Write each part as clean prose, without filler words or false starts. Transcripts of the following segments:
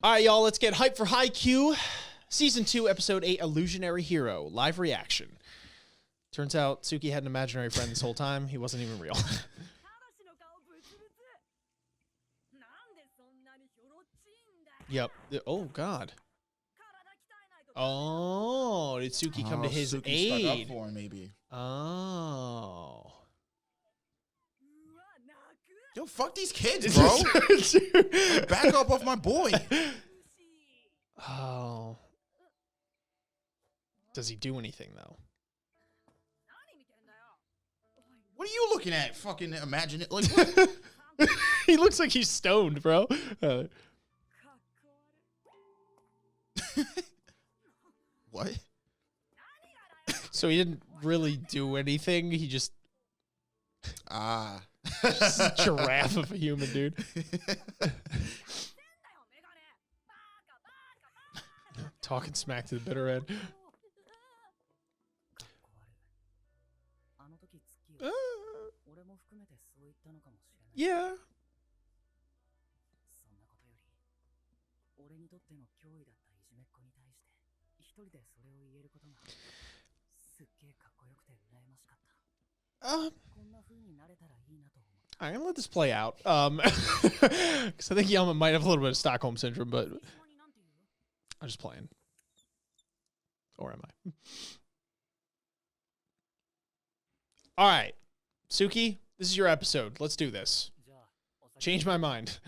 All right, y'all, let's get hyped for Haikyu. Season 2, Episode 8, Illusionary Hero. Live reaction. Turns out Tsuki had an imaginary friend this whole time. He wasn't even real. Yep. Oh, God. Oh, did Tsuki come to his aid? Stuck up for him, maybe. Oh. Yo, fuck these kids, bro. Back up off my boy. Oh. Does he do anything, though? What are you looking at? Fucking imagine it. Like, what? He looks like he's stoned, bro. What? So he didn't really do anything. He just... Just a giraffe of a human, dude. Talking smack to the bitter end. Yeah. I'm gonna let this play out. Because I think Yama might have a little bit of Stockholm syndrome, but I'm just playing. Or am I? All right, Tsuki, this is your episode. Let's do this. Change my mind.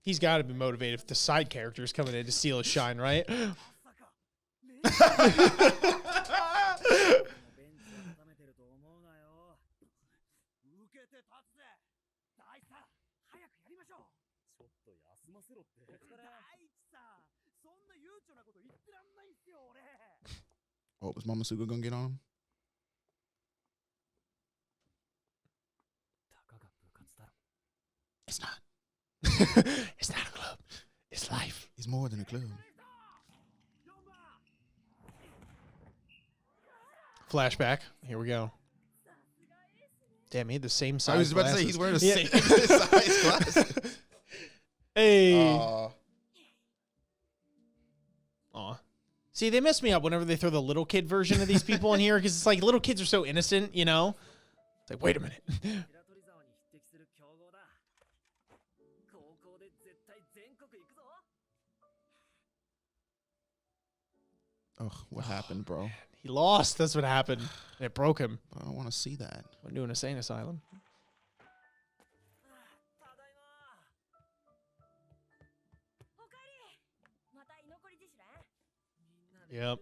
He's got to be motivated if the side character is coming in to steal his shine, right? Oh, is Mamasuga gonna get on him? It's not. It's not a club. It's life. He's more than a club. Flashback. Here we go. Damn, he had the same size. I was about glasses. to say he's wearing the same size glasses. Hey. Aw. See, they mess me up whenever they throw the little kid version of these people in here because it's like little kids are so innocent, you know? It's like, wait a minute. Oh, what happened, bro? He lost. That's what happened. And it broke him. I don't want to see that. Went to an insane asylum. Yep.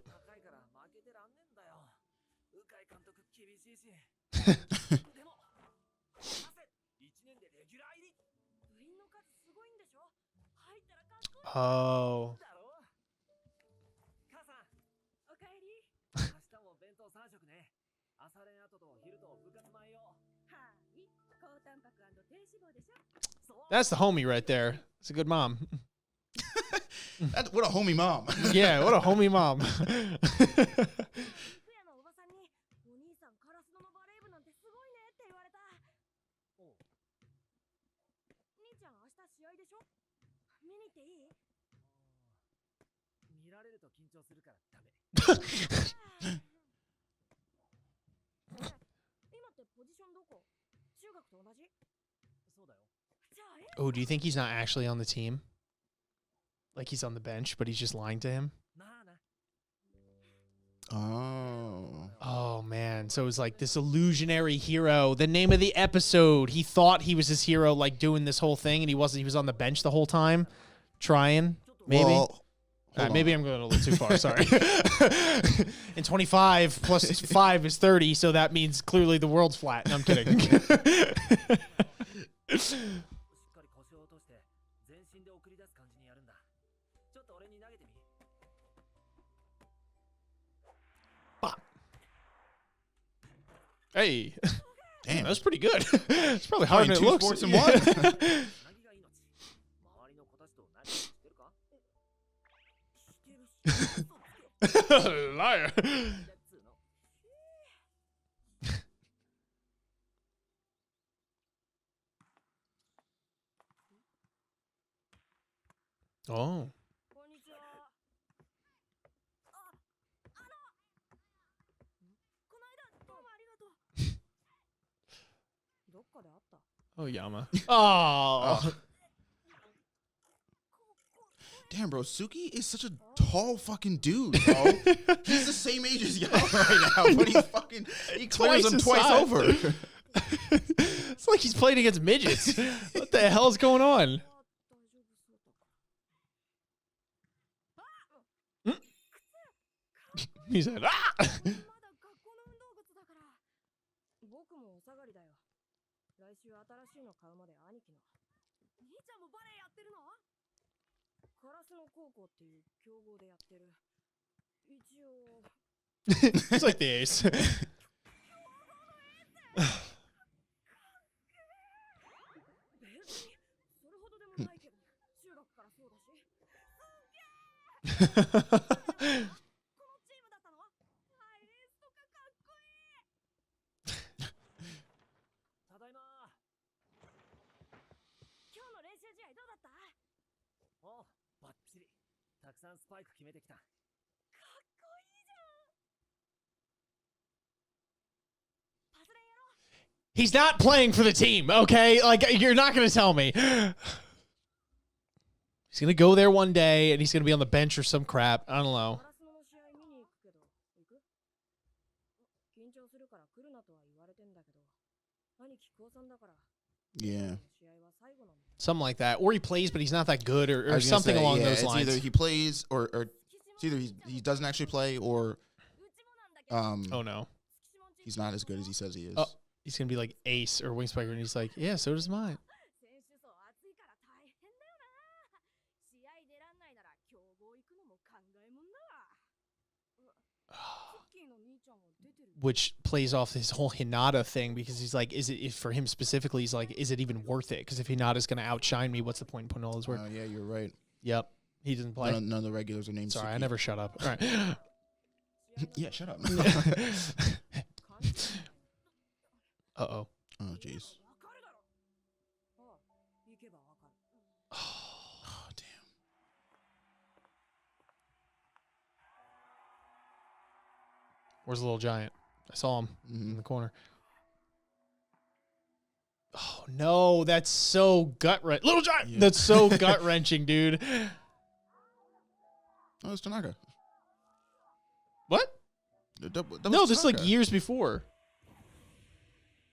Oh. That's the homie right there. It's a good mom. That's what a homie mom. Yeah, what a homie mom. Oh, do you think he's not actually on the team? Like he's on the bench, but he's just lying to him? Oh. Oh, man. So it was like this illusionary hero. The name of the episode. He thought he was his hero, like doing this whole thing, and he wasn't. He was on the bench the whole time, trying. Maybe. Well, Maybe I'm going a little too far. Sorry. And 25 plus 5 is 30, so that means clearly the world's flat. No, I'm kidding. Hey. Damn, that was pretty good. It's probably harder than it looks. Sports in one. Liar. Oh. Oh, Yama. Oh. Damn, bro, Suki is such a tall fucking dude, bro. He's the same age as Yama right now, but he clears him twice over. It's like he's playing against midgets. What the hell's going on? He said, ah! It's like the ace. He's not playing for the team, okay? Like, you're not going to tell me. He's going to go there one day, and he's going to be on the bench or some crap. I don't know. Yeah. Something like that. Or he plays, but he's not that good, or something along those lines. It's either he plays, or it's either he doesn't actually play, or oh, no. he's not as good as he says he is. Oh, he's going to be like Ace or Wing Spiker, and he's like, yeah, so does mine. Which plays off his whole Hinata thing, because he's like, is it, if for him specifically, he's like, is it even worth it? Because if Hinata's going to outshine me, what's the point in putting all his work? Yeah, you're right. Yep. He doesn't play. None of the regulars are named Sorry, Suki. I never shut up. All right. Yeah, shut up. Uh-oh. Oh, jeez. Oh, damn. Where's the little giant? I saw him in the corner. Oh, no. That's so gut-wrenching. Little giant! Yeah. That's so gut-wrenching, dude. Oh, it's Tanaka. What? No, this is like years before.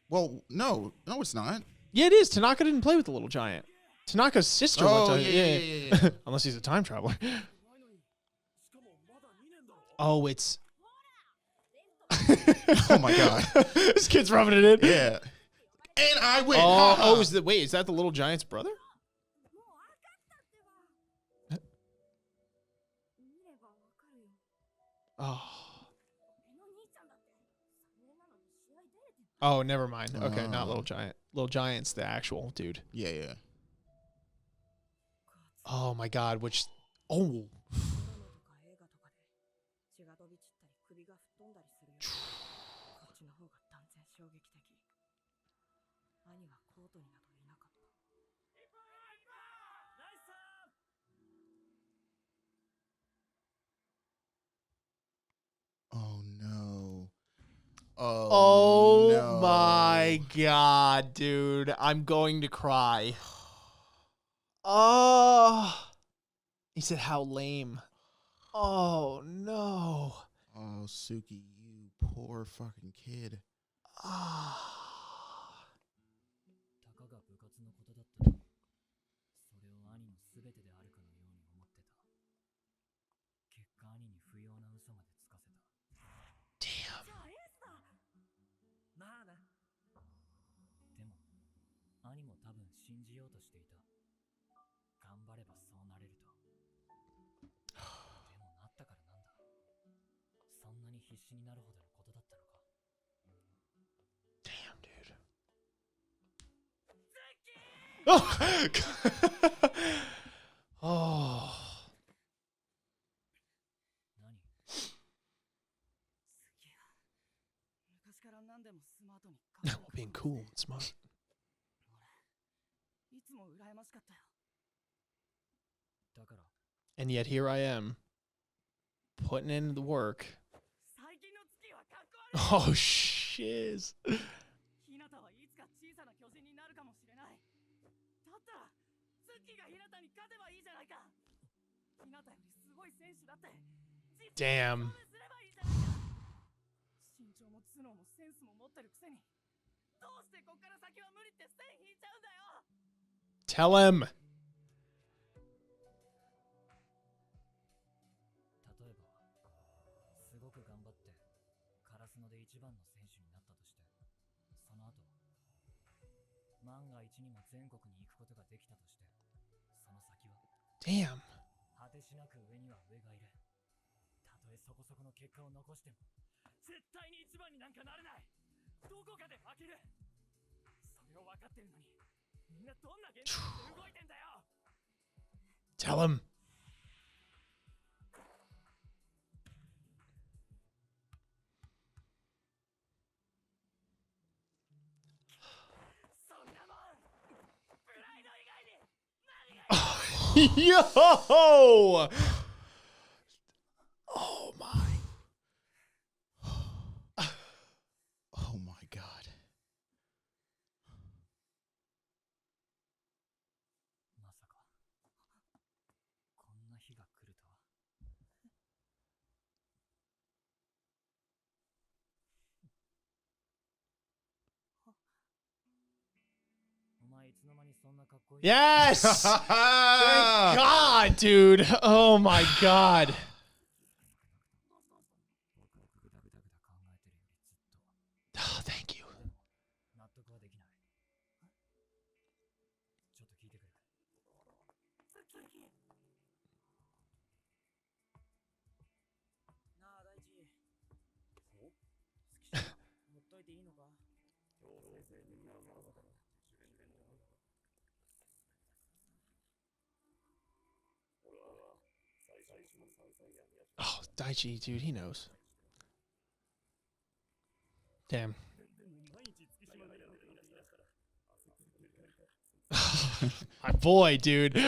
Well, no, it's not. Yeah, it is. Tanaka didn't play with the little giant. Tanaka's sister went to yeah. Unless he's a time traveler. Oh, it's... Oh, my God. This kid's rubbing it in. Yeah. And I win. Oh, is that the little giant's brother? Oh, never mind. Okay, not Little Giant. Little Giant's the actual dude. Yeah. Oh my God, which... Oh. Oh, no. Oh, no. My God, dude. I'm going to cry. Oh. He said, how lame. Oh, no. Oh, Suki, you poor fucking kid. Damn, dude. Oh. Oh. Being cool and smart. And yet here I am, putting in the work. Oh, shiz. Damn. Tell him. 例えばすごく頑張ってカラスノで一番の選手になったとして、その後万が一にも全国に行くことができたとして、その先は Damn. 果てしなく上には上がいる。たとえそこそこの結果を残しても絶対に一番になんかなれない。どこかで負ける。それを分かってるのにみんなどんな現実で動いてんだよ。 Tell him. Yo! Oh my. Oh my god. まさかこんな日が来るとは。お前いつの間にそんなかっこいい。 Yes! Thank God, dude. Oh my God. ぐだぐだぐだ考えてるよりずっと Oh, thank you. 納得はできない。ちょっと聞いてくる。なあ大地、お月島ほっといていいのか。 Oh, Daichi, dude, he knows. Damn. My boy, dude.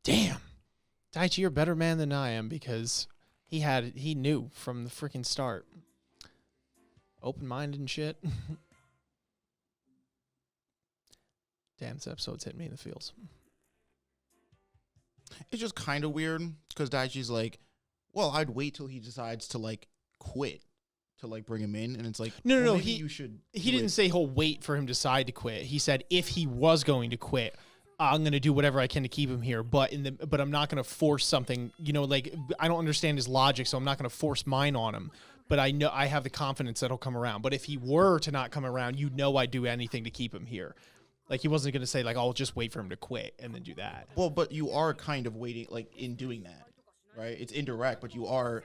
Damn. Daichi, you're a better man than I am because he knew from the freaking start. Open-minded and shit. Damn, this episode's hitting me in the feels. It's just kind of weird because Daichi's like, well, I'd wait till he decides to like quit to like bring him in, and it's like, No, well, maybe you should. He didn't say he'll wait for him to decide to quit. He said if he was going to quit, I'm going to do whatever I can to keep him here, but I'm not going to force something, you know, like I don't understand his logic, so I'm not going to force mine on him, but I know I have the confidence that he'll come around. But if he were to not come around, you know, I'd do anything to keep him here. Like he wasn't going to say like, I'll just wait for him to quit and then do that. Well, but you are kind of waiting, like in doing that, right? It's indirect, but you are,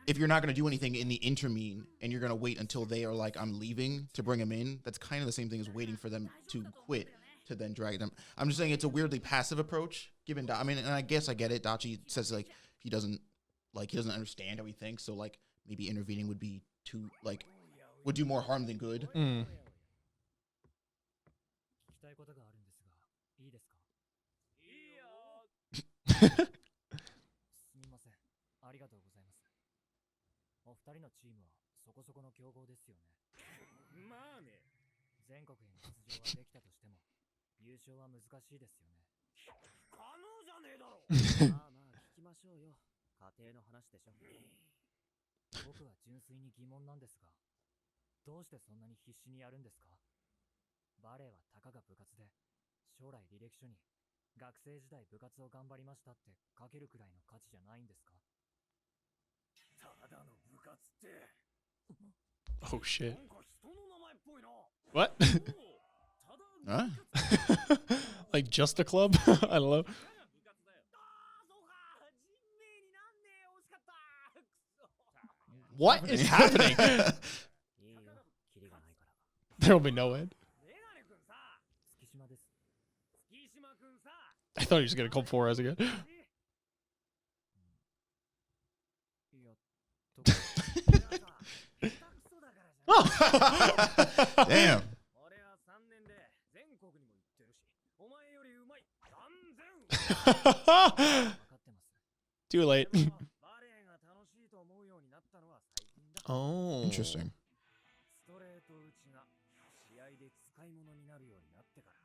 if you're not going to do anything in the intermene and you're going to wait until they are like, I'm leaving to bring him in, that's kind of the same thing as waiting for them to quit to then drag them. I'm just saying it's a weirdly passive approach given, I mean, and I guess I get it. Dachi says like, he doesn't understand how he thinks. So like maybe intervening would be too, like, would do more harm than good. 聞きたいことがあるんですが、いいですか。いいよ。すみません。ありがとうございます。お二人のチームはそこそこの強豪ですよね。まあね。全国への出場はできたとしても、優勝は難しいですよね。可能じゃねえだろ。まあまあ聞きましょうよ。家庭の話でしょ。僕は純粋に疑問なんですが、どうしてそんなに必死にやるんですか。バレエはたかが部活で、将来履歴書に学生時代部活を頑張りましたって書けるくらいの価値じゃないんですか。ただの部活って。Oh shit. なんか人の名前っぽいな。What? Huh? Like just a club? I don't know. そうか、人名になんねえ惜しかった。What is happening? いいよキリがないから There'll be no end. メガネくんさ月島です月島くんさ I thought he was gonna come for us again. いやと下手くそだからじゃん Damn. 俺は3年で全国にも行ってるしお前よりうまい断然分かってます Too late. でもバレエが楽しいと思うようになったのは最近だ Oh. Interesting. ストレート打ちが試合で使い物になるようになってから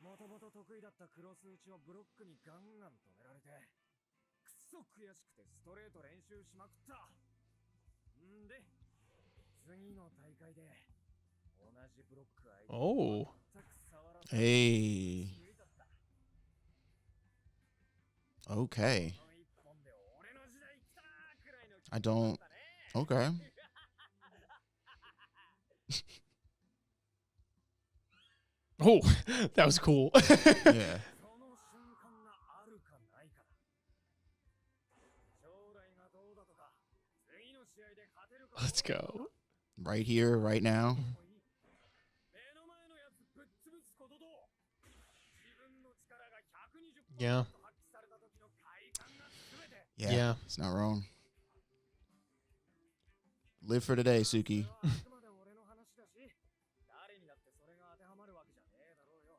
もともと得意だったクロス打ちをブロックにガンガン止められてくそ悔しくてストレート練習しまくったんで次の大会で同じブロック相手 Oh. 全く触らせ Hey. 無理だった Okay. この一本で俺の時代来たくらいの I don't. だね Okay. Oh, that was cool. Yeah. その瞬間があるかないかだ将来がどうだとか次の試合で勝てるか Let's go. Right here, right now. 目の前のやつぶっ潰すことと自分の力が Yeah. 120%発揮された時の快感が全て Yeah. Yeah. It's not wrong. Live for today, Suki. それはあくまで俺の話だし誰にだってそれが当てはまるわけじゃねえだろうよ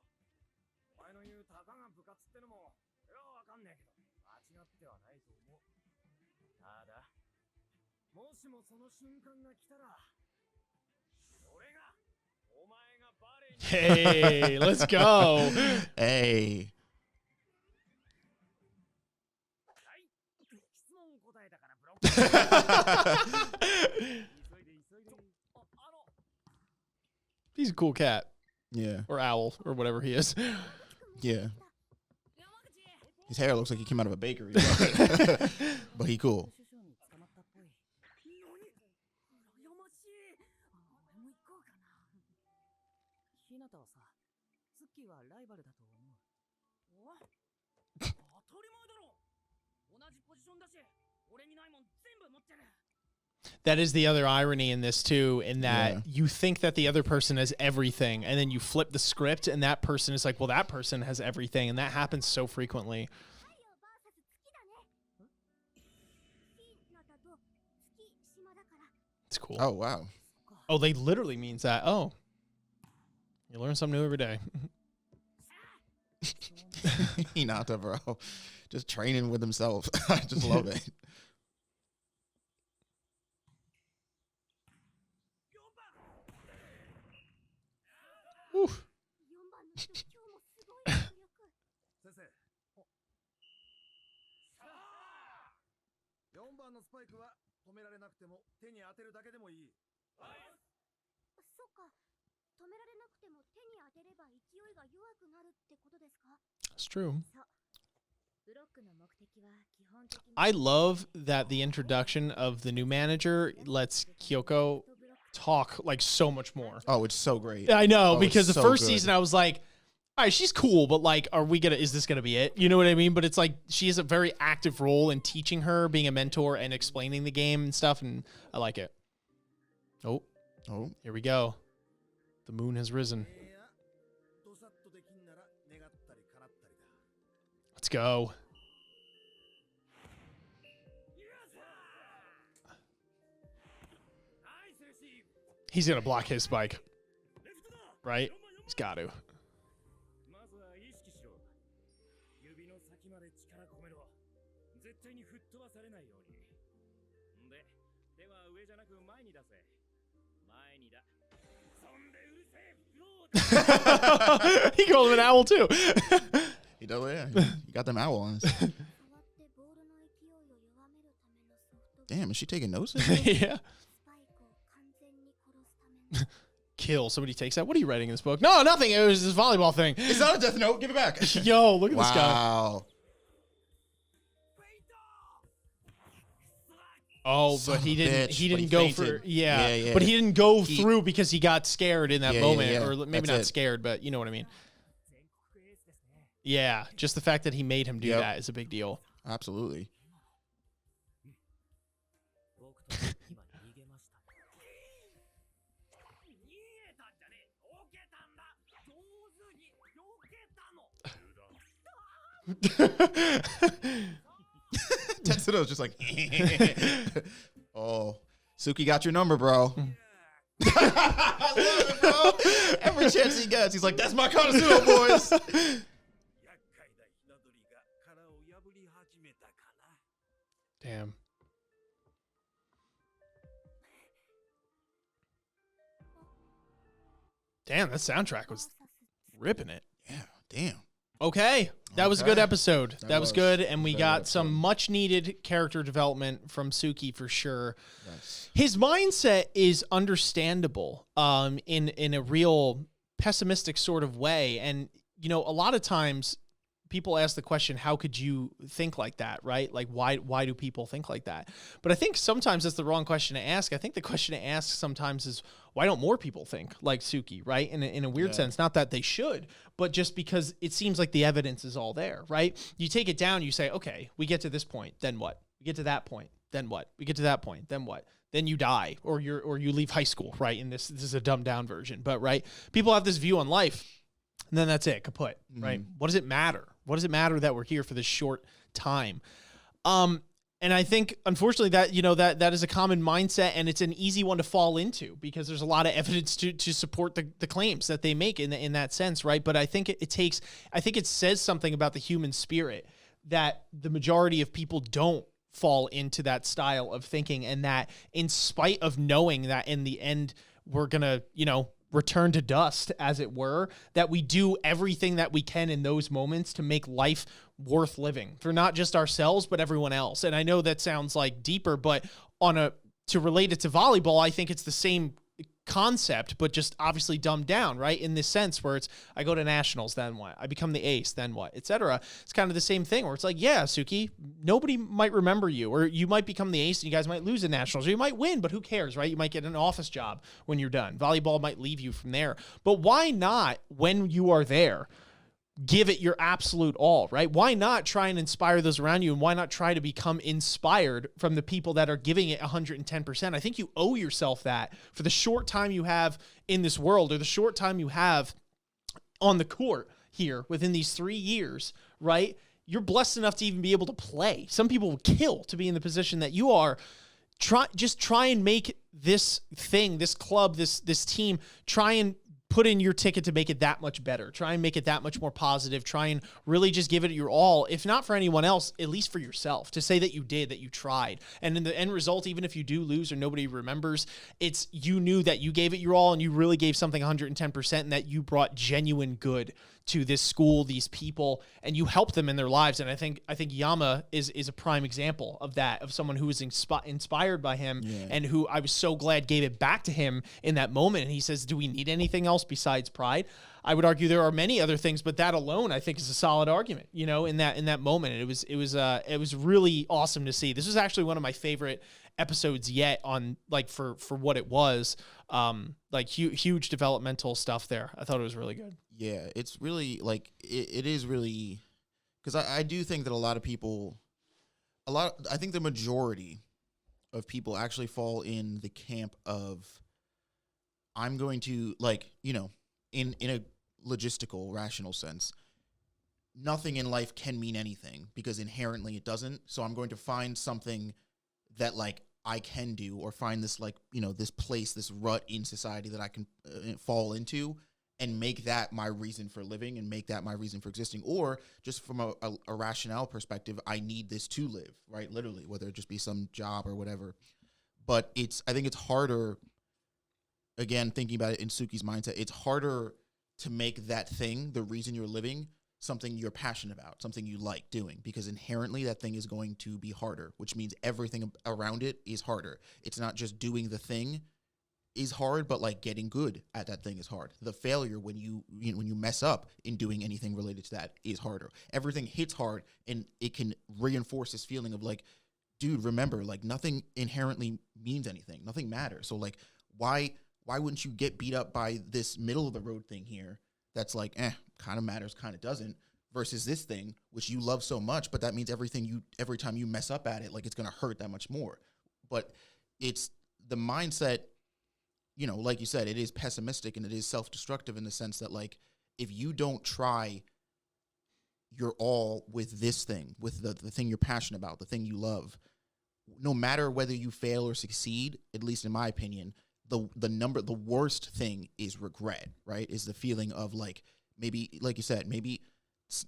お前の言うたかが部活ってのも俺はわかんねえけど間違ってはないと思うただもしもその瞬間が来たら俺がお前がバレエに Hey, let's go. Hey. はい質問答えたからブロック急いで急いでHe's a cool cat Yeah. or owl or whatever he is. Yeah. His hair looks like he came out of a bakery. But he cool. 首相に捕まったっぽい何羨ましい俺も行こうかなひなたはさツッキーはライバルだと思うお当たり前だろ同じポジションだし俺にないもん全部持ってる That is the other irony in this too, in that Yeah. you think that the other person has everything, and then you flip the script, and that person is like, well, that person has everything, and that happens so frequently. It's cool. Oh, wow. Oh, they literally means that. Oh. You learn something new every day. Hinata, bro. Just training with himself. I just love it. Whew. 先生4番のスパイクは止められなくても手に当てるだけでもいいそっか止められなくても手に当てれば勢いが弱くなるってことですか It's true. ブロックの目的は基本的に I love that the introduction of the new manager lets Kyoko talk like so much more. Oh, it's so great. I know, Oh, because the it's so first good. season I was like, all right, she's cool, but like, is this gonna be it? You know what I mean? But it's like, she has a very active role in teaching her, being a mentor, and explaining the game and stuff, and I like it. Oh, Oh, here we go. The moon has risen. いやドサッとできんなら願ったり叶ったりだ Let's go. He's gonna block his spike, right? He's got to. まずは意識しろ指の先まで力込めろ絶対に吹っ飛ばされないようにで手は上じゃなく前に出せ前にだそんでうるせえフロー He called him an owl too. he does. Yeah, he got them owl ones. 触ってボールの勢いを弱めるためのソフト Damn, is she taking notes? Yeah. スパイクを完全に殺すための Kill. Somebody takes that. What are you writing in this book? No, nothing. It was this volleyball thing. It's not a death note. Give it back. Yo, look at this guy. Wow. Oh, Son but he of a didn't. bitch, He but didn't he go fainted. for. Yeah, Yeah, yeah. but he didn't go He- through because he got scared in that Yeah, moment, yeah, yeah. or maybe That's not it. scared, but you know what I mean. 全国エースですね Yeah, just the fact that he made him do Yep. that is a big deal. Absolutely. 僕と Tetsudo's just like, oh, Suki got your number, bro. I love it, bro. Every chance he gets, he's like, that's my Karasuno, boys. Damn. Damn, that soundtrack was ripping it. Yeah, damn. Okay, that was a good Okay. episode. That was good, and we very got good some episode. much needed character development from Suki for sure. Nice. His mindset is understandable in a real pessimistic sort of way, and you know, a lot of times people ask the question, how could you think like that, right? Like, why do people think like that? But I think sometimes that's the wrong question to ask. I think the question to ask sometimes is, why don't more people think like Suki, right? In a weird sense, not that they should, but just because it seems like the evidence is all there, right? You take it down, you say, okay, we get to this point, then what? We get to that point, then what? We get to that point, then what? Then you die, or you leave high school, right? And this is a dumbed down version, but right, people have this view on life, and then that's it, kaput, right? What does it matter? What does it matter that we're here for this short time? And I think, unfortunately, that that is a common mindset, and it's an easy one to fall into because there's a lot of evidence to support the claims that they make in that sense, right? But I think it says something about the human spirit that the majority of people don't fall into that style of thinking, and that in spite of knowing that in the end we're gonna, return to dust, as it were, that we do everything that we can in those moments to make life worth living for not just ourselves, but everyone else. And I know that sounds like deeper, but to relate it to volleyball, I think it's the same concept, but just obviously dumbed down, right? In this sense where it's, I go to nationals, then what? I become the ace, then what? Etc. It's kind of the same thing where it's like, yeah, Suki, nobody might remember you, or you might become the ace and you guys might lose in nationals, or you might win, but who cares, right? You might get an office job when you're done. Volleyball might leave you from there. But why not, when you are there, give it your absolute all, right? Why not try and inspire those around you? And why not try to become inspired from the people that are giving it 110%? I think you owe yourself that for the short time you have in this world, or the short time you have on the court here within these 3 years, right? You're blessed enough to even be able to play. Some people would kill to be in the position that you are. Try and make this thing, this club, this team, try and put in your ticket to make it that much better. Try and make it that much more positive. Try and really just give it your all, if not for anyone else, at least for yourself, to say that you did, that you tried. And in the end result, even if you do lose or nobody remembers, it's you knew that you gave it your all and you really gave something 110%, and that you brought genuine good to this school, these people, and you helped them in their lives. And I think Yama is a prime example of that, of someone who was inspired by him, and who I was so glad gave it back to him in that moment. And he says, do we need anything else besides pride? I would argue there are many other things, but that alone I think is a solid argument, in that moment. And it was really awesome to see. This was actually one of my favorite episodes yet, on like for what it was, like huge developmental stuff there. I thought it was really good. Yeah, it's really like it is really, because I do think that I think the majority of people actually fall in the camp of, I'm going to, like, in a logistical, rational sense, nothing in life can mean anything because inherently it doesn't. So I'm going to find something that, like, I can do, or find this, like, this place, this rut in society that I can fall into, and make that my reason for living, and make that my reason for existing. Or just from a rationale perspective, I need this to live, right? Literally, whether it just be some job or whatever. But I think it's harder, again, thinking about it in Suki's mindset, it's harder to make that thing, the reason you're living, something you're passionate about, something you like doing, because inherently that thing is going to be harder, which means everything around it is harder. It's not just doing the thing is hard, but like getting good at that thing is hard. The failure when you mess up in doing anything related to that is harder. Everything hits hard, and it can reinforce this feeling of like, dude, remember, like, nothing inherently means anything. Nothing matters. So like, why wouldn't you get beat up by this middle of the road thing here that's like, kind of matters, kind of doesn't, versus this thing which you love so much, but that means every time you mess up at it, like, it's going to hurt that much more. But it's the mindset, like you said, it is pessimistic and it is self-destructive in the sense that, like, if you don't try your all with this thing, with the thing you're passionate about, the thing you love, no matter whether you fail or succeed, at least in my opinion, the worst thing is regret, right? Is the feeling of like, maybe, like you said, maybe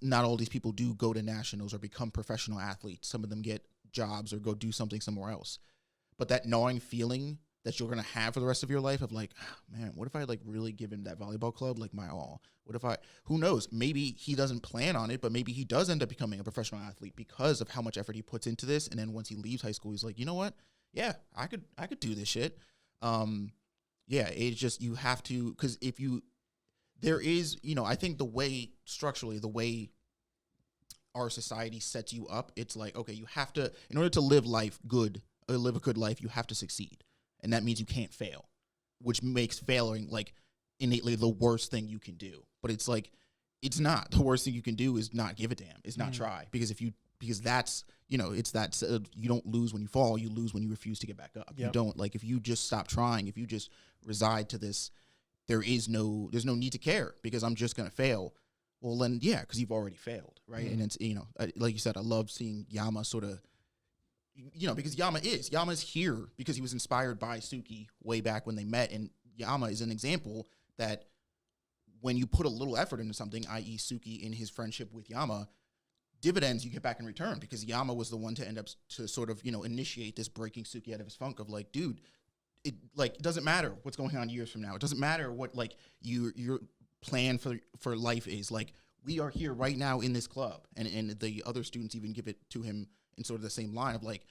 not all these people do go to nationals or become professional athletes. Some of them get jobs or go do something somewhere else. But that gnawing feeling that you're going to have for the rest of your life of like, oh, man, what if I like really given that volleyball club like my all? What if who knows, maybe he doesn't plan on it, but maybe he does end up becoming a professional athlete because of how much effort he puts into this. And then once he leaves high school, he's like, you know what? Yeah, I could do this shit. Yeah, it's just, you have to, because there is, I think structurally, the way our society sets you up, it's like, okay, you have to, in order to live a good life, you have to succeed. And that means you can't fail, which makes failing like innately the worst thing you can do. But it's like, it's not. The worst thing you can do is not give a damn, is not try. Because that's, it's that, you don't lose when you fall, you lose when you refuse to get back up. Yep. You don't, like, if you just stop trying, if you just reside to this, there's no need to care because I'm just going to fail. Well, then, yeah, because you've already failed, right? And it's, like you said, I love seeing Yama sort of, because Yama's here because he was inspired by Suki way back when they met. And Yama is an example that when you put a little effort into something, i.e. Suki in his friendship with Yama, dividends you get back in return, because Yama was the one to end up to sort of, initiate this breaking Suki out of his funk of like, dude, it doesn't matter what's going on years from now. It doesn't matter what like your plan for life is. Like, we are here right now in this club. And the other students even give it to him in sort of the same line of like,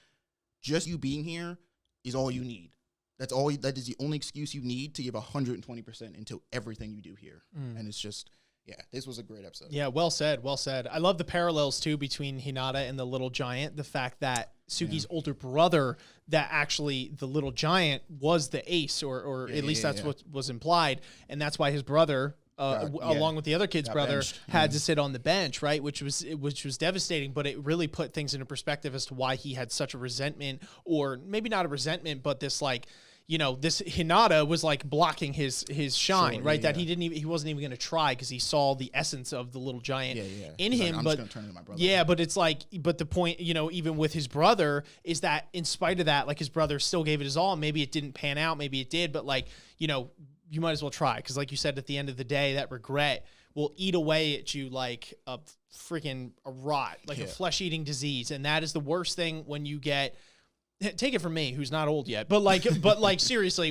just you being here is all you need. That is the only excuse you need to give 120% into everything you do here. And it's just, yeah, this was a great episode. Yeah, well said, well said. I love the parallels too between Hinata and the little giant. The fact that Suki's older brother, that actually the little giant was the ace, or at least that's what was implied, and that's why his brother, along with the other kid's brother, had to sit on the bench, right? Which was devastating, but it really put things into perspective as to why he had such a resentment, or maybe not a resentment, but this like, this Hinata was like blocking his shine, right? That he wasn't even going to try because he saw the essence of the little giant in him. Like, but just turn into my brother. Yeah, but it's like, but the point, even with his brother, is that in spite of that, like, his brother still gave it his all. Maybe it didn't pan out, maybe it did, but like, you might as well try, because like you said, at the end of the day, that regret will eat away at you like a rot, like a flesh-eating disease, and that is the worst thing when you get. Take it from me, who's not old yet, but like seriously,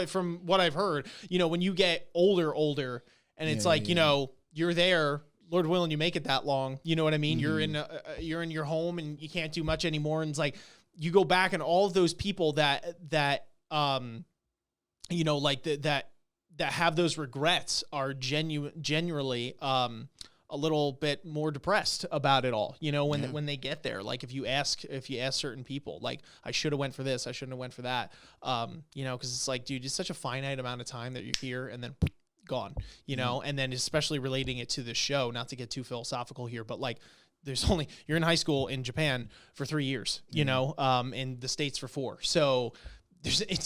from what I've heard, when you get older, and it's you're there, Lord willing, you make it that long, you know what I mean? Mm-hmm. You're in your home and you can't do much anymore, and it's like you go back, and all of those people that have those regrets are genuinely a little bit more depressed about it all, when they get there. Like, if you ask certain people, like, I should have went for this, I shouldn't have went for that, because it's like, dude, it's such a finite amount of time that you're here, and then gone, and then especially relating it to the show, not to get too philosophical here, but like, you're in high school in Japan for 3 years, in the States for 4. So it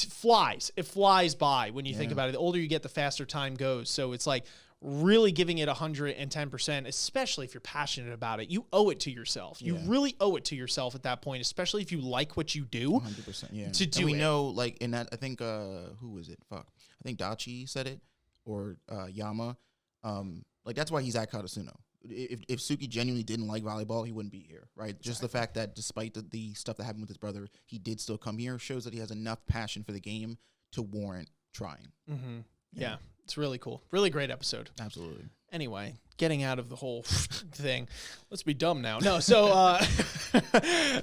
flies by when you think about it. The older you get, the faster time goes. So it's like, really giving it 110%, especially if you're passionate about it. You owe it to yourself. You really owe it to yourself at that point, especially if you like what you do. 100%, yeah. To do it. We know, like, in that, I think, who was it? I think Dachi said it, or Yama. Like, that's why he's at Karasuno. If Suki genuinely didn't like volleyball, he wouldn't be here, right? Exactly. Just the fact that despite the stuff that happened with his brother, he did still come here shows that he has enough passion for the game to warrant trying. Mm-hmm. Yeah. It's really cool. Really great episode. Absolutely. Anyway, getting out of the whole thing. Let's be dumb now. No, so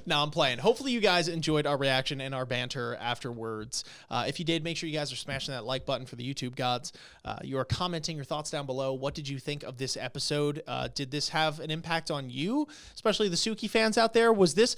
no, I'm playing. Hopefully you guys enjoyed our reaction and our banter afterwards. If you did, make sure you guys are smashing that like button for the YouTube gods. You are commenting your thoughts down below. What did you think of this episode? Did this have an impact on you, especially the Suki fans out there? Was this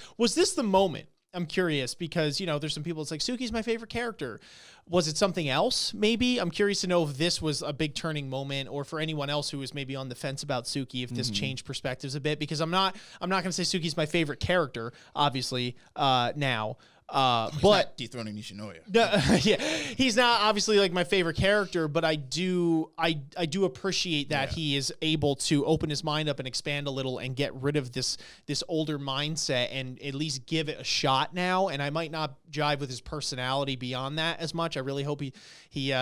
the moment? I'm curious, because, there's some people, it's like, Suki's my favorite character. Was it something else? Maybe. I'm curious to know if this was a big turning moment, or for anyone else who was maybe on the fence about Suki, if this changed perspectives a bit, because I'm not going to say Suki's my favorite character, obviously, now, But dethroning Nishinoya. yeah, he's not obviously like my favorite character, but I do appreciate that he is able to open his mind up and expand a little and get rid of this older mindset and at least give it a shot now. And I might not jive with his personality beyond that as much. I really hope he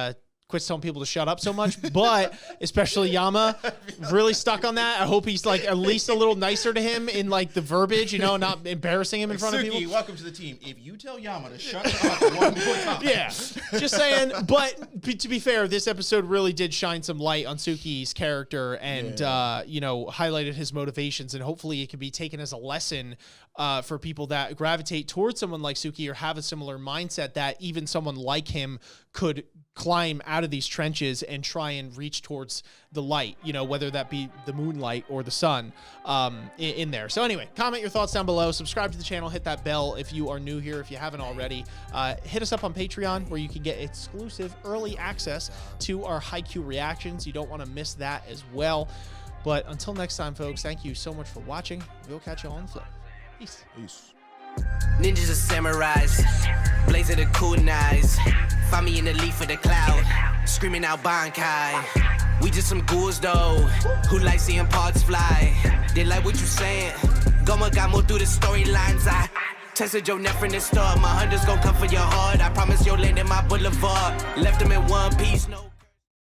quits telling people to shut up so much, but especially Yama really stuck on that. I hope he's like at least a little nicer to him in like the verbiage, you know, not embarrassing him in front of people. Welcome to the team. If you tell Yama to shut up one more time. Yeah, just saying. But to be fair, this episode really did shine some light on Suki's character and, you know, highlighted his motivations, and hopefully it can be taken as a lesson for people that gravitate towards someone like Suki or have a similar mindset, that even someone like him could climb out of these trenches and try and reach towards the light, you know, whether that be the moonlight or the sun in there. So anyway, comment your thoughts down below, subscribe to the channel, hit that bell if you are new here, if you haven't already. Hit us up on Patreon where you can get exclusive early access to our Haikyu reactions. You don't want to miss that as well. But until next time, folks, thank you so much for watching. We'll catch you all on the flip. Peace. Ninjas are samurais, blazing the kunais. Find me in the leaf of the cloud, screaming out Bankai. We just some ghouls though, who like seeing parts fly. They like what you saying, Goma got more through the storylines. I tested your neck from the start, my hunters gon' come for your heart. I promise you'll land in my boulevard, left them in one piece, no